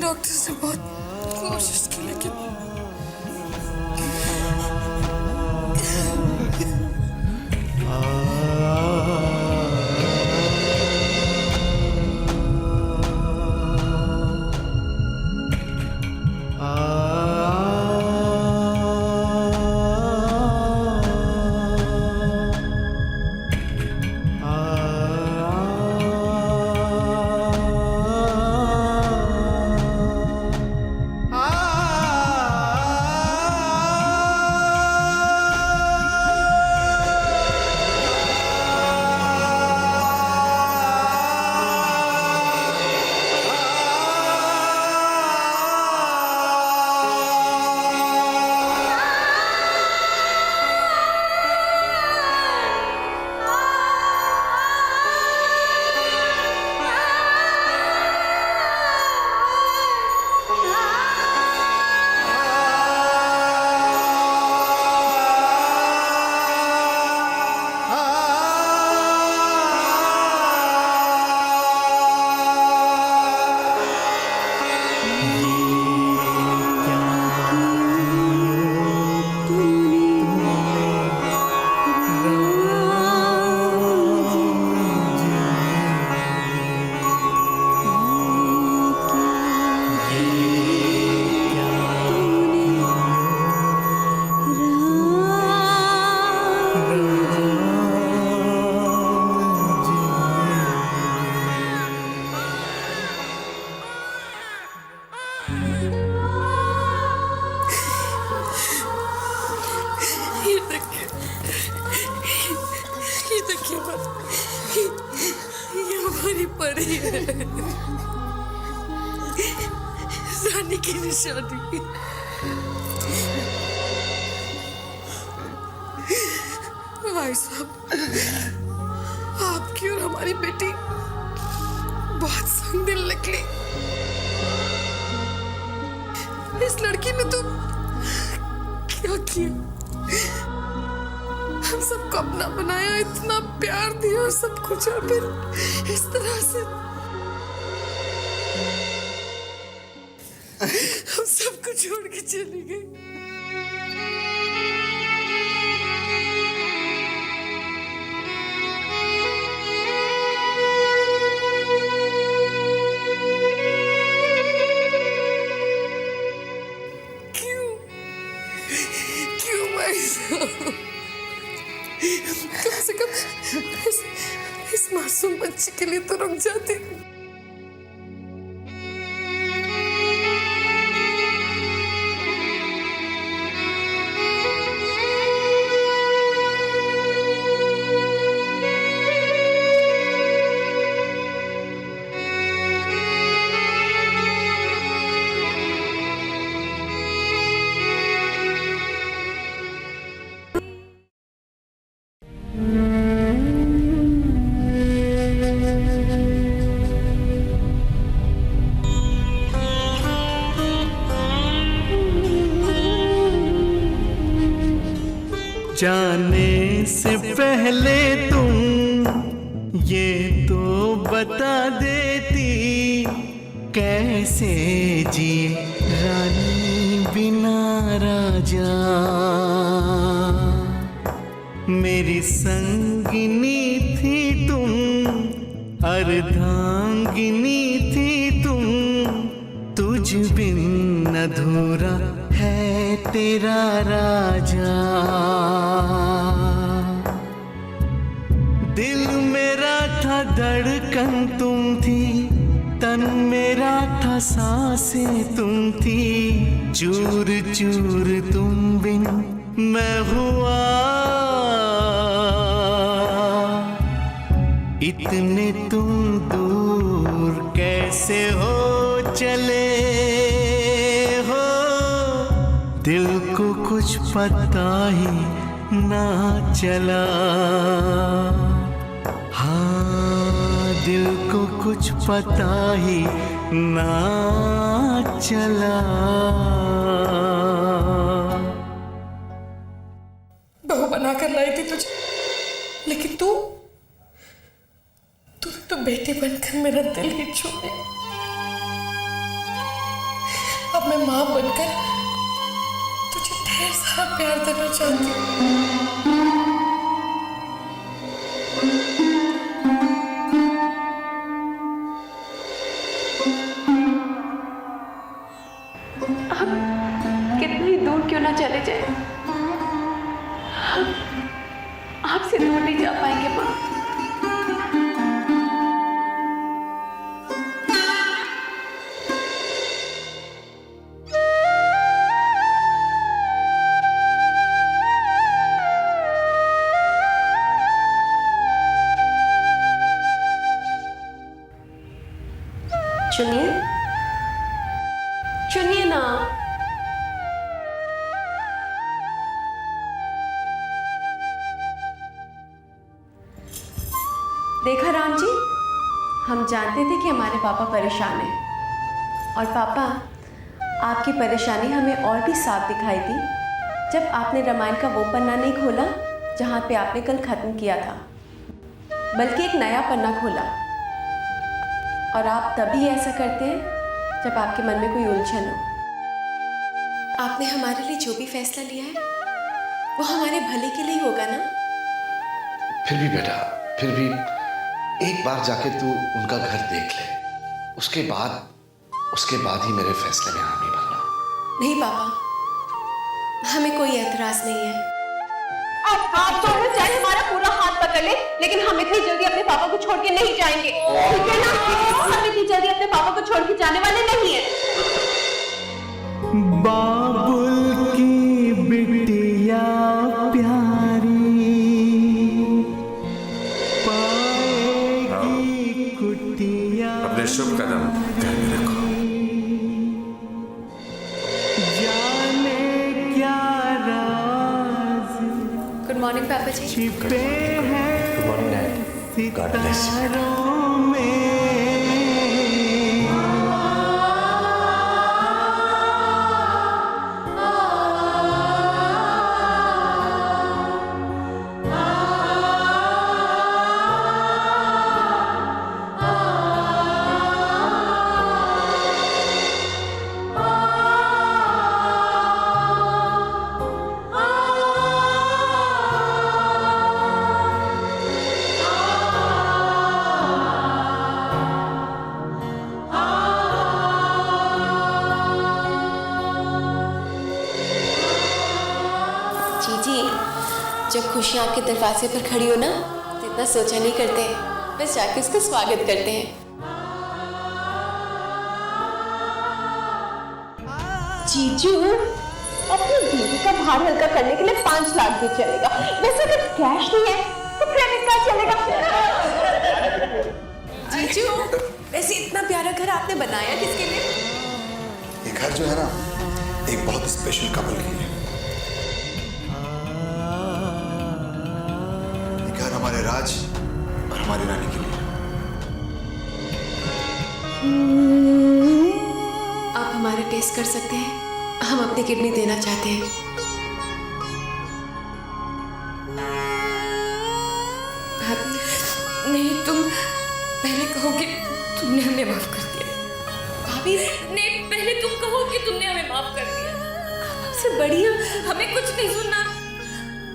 डॉक्टर से बहुत कोशिश की, लेकिन परी है, रानी की निशानी। भाई साहब, आपकी और हमारी बेटी बहुत संग दिल निकली। इस लड़की ने तो क्या किया, हम सबको अपना बनाया, इतना प्यार दिया और सब कुछ, और फिर इस तरह से हम सबको छोड़ के चली गई। कम से कम इस मासूम बच्ची के लिए तो रुक जाती। जाने से पहले तुम ये तो बता देती, कैसे जिए रानी बिना राजा। मेरी संगिनी थी तुम, अर्धांगिनी थी तुम, तुझ बिन अधूरा है तेरा राजा। दिल मेरा था धड़कन तुम थी, तन मेरा था सांसें तुम थी, चूर चूर तुम बिन मैं हुआ। इतने तुम दूर कैसे हो चले हो, दिल को कुछ पता ही ना चला। हाँ, दिल को कुछ पता ही ना चला। बहू बनाकर लाई थी तुझे, लेकिन तूने तो बेटी बनकर मेरा दिल ही छू लिया। अब मैं मां बनकर तुझे ढेर सारा प्यार देना चाहती हूँ। आप कितना ही दूर क्यों ना चले जाए, आपसे दूर नहीं जा पाएंगे मां। चुनिए, चुनिए ना। देखा राम जी, हम जानते थे कि हमारे पापा परेशान हैं, और पापा आपकी परेशानी हमें और भी साफ दिखाई दी जब आपने रामायण का वो पन्ना नहीं खोला जहाँ पे आपने कल खत्म किया था, बल्कि एक नया पन्ना खोला। और आप तभी ऐसा करते हैं जब आपके मन में कोई उलझन हो। आपने हमारे लिए जो भी फैसला लिया है वो हमारे भले के लिए होगा ना। फिर भी बेटा, फिर भी एक बार जाके तू उनका घर देख ले, उसके बाद ही मेरे फैसले में हामी भरना। नहीं पापा, हमें कोई एतराज नहीं है। आप दोनों चाहे हमारा पूरा हाथ पकड़ ले, लेकिन हम इतनी जल्दी अपने पापा को छोड़ के नहीं जाएंगे, ठीक है ना? हम इतनी जल्दी अपने पापा को छोड़ के जाने वाले नहीं हैं। बाबुल की बिटिया प्यारी पाएगी कुटिया अपने शुभ कदम घर में रखो। जाने क्या राज गुड मॉर्निंग पापा जी। छिपे हैं good morning dad. God bless you. सितारों में। जीजी, जब खुशियाँ आपके दरवाजे पर खड़ी हो ना तो इतना सोचा नहीं करते, बस जाके उसका स्वागत करते हैं। जीजू, अपनी बीवी का भार हल्का करने के लिए 5 लाख भी चलेगा। वैसे अगर कैश नहीं है तो क्रेडिट कार्ड चलेगा। जीजू, वैसे इतना प्यारा घर आपने बनाया किसके लिए? ये घर जो है ना, एक बहुत स्पेशल कपल के लिए। ये घर हमारे राज और हमारी रानी के लिए। आप हमारा टेस्ट कर सकते हैं, हम अपनी किडनी देना चाहते हैं। भाभी, नहीं, तुम पहले कहो कि तुमने हमें माफ कर दिया। भाभी, नहीं, पहले तुम कहो कि तुमने हमें माफ कर दिया। आपसे बढ़िया हमें कुछ नहीं सुनना,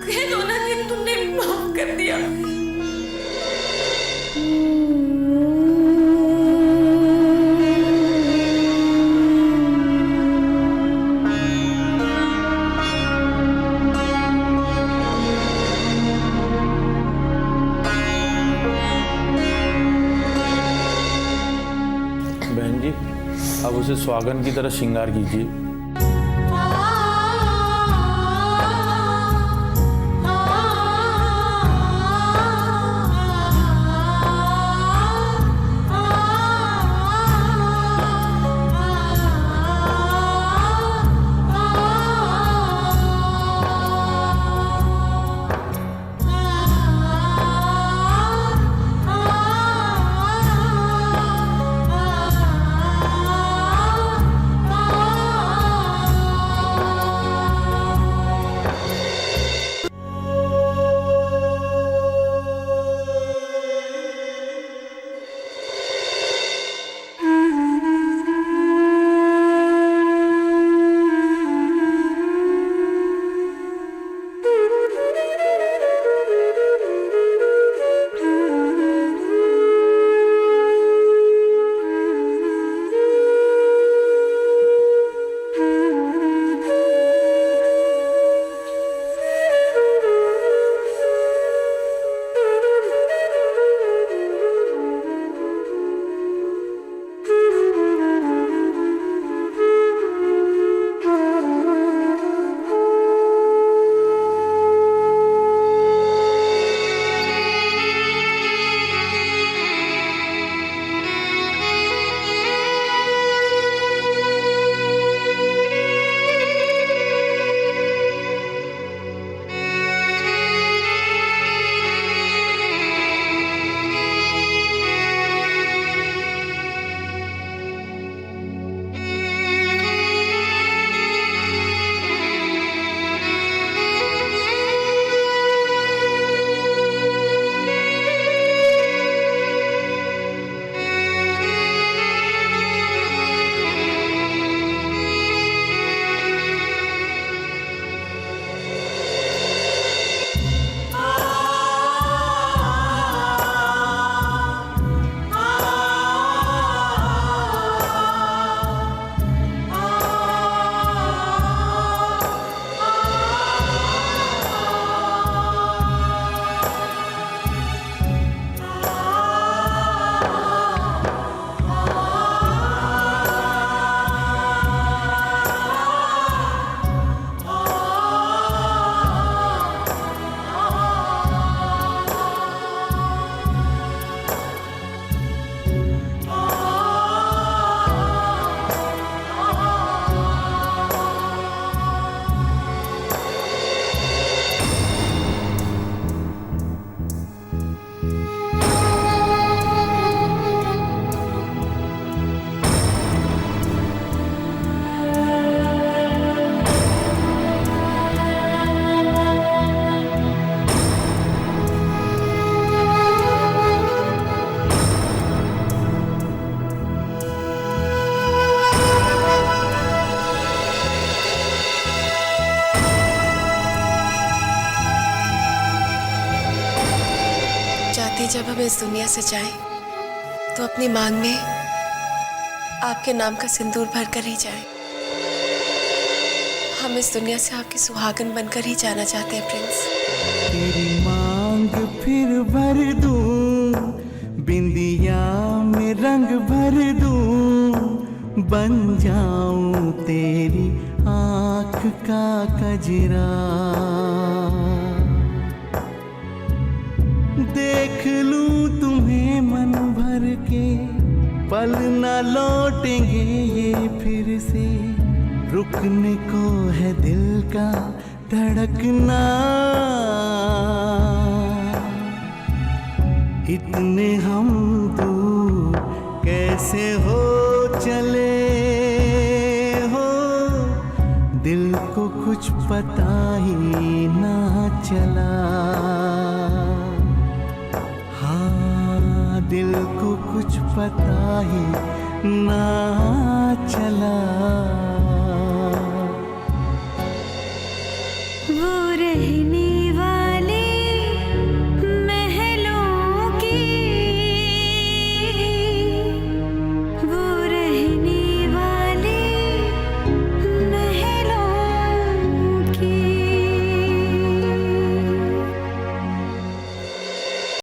कह दो ना कि तुमने माफ कर दिया। बहन जी, अब उसे स्वागन की तरह श्रृंगार कीजिए। जब हम इस दुनिया से जाएं, तो अपनी मांग में आपके नाम का सिंदूर भर कर ही जाएं। हम इस दुनिया से आपकी सुहागन बनकर ही जाना चाहते हैं प्रिंस। तेरी मांग फिर भर दूं, बिंदिया में रंग भर दूं, बन जाऊं तेरी आँख का कजरा। देख लूं तुम्हें मन भर के, पल न लौटेंगे ये फिर से, रुकने को है दिल का धड़कना। इतने हम दूर कैसे हो चले हो, दिल को कुछ पता ही ना चला। हाँ, दिल को कुछ पता ही ना चला।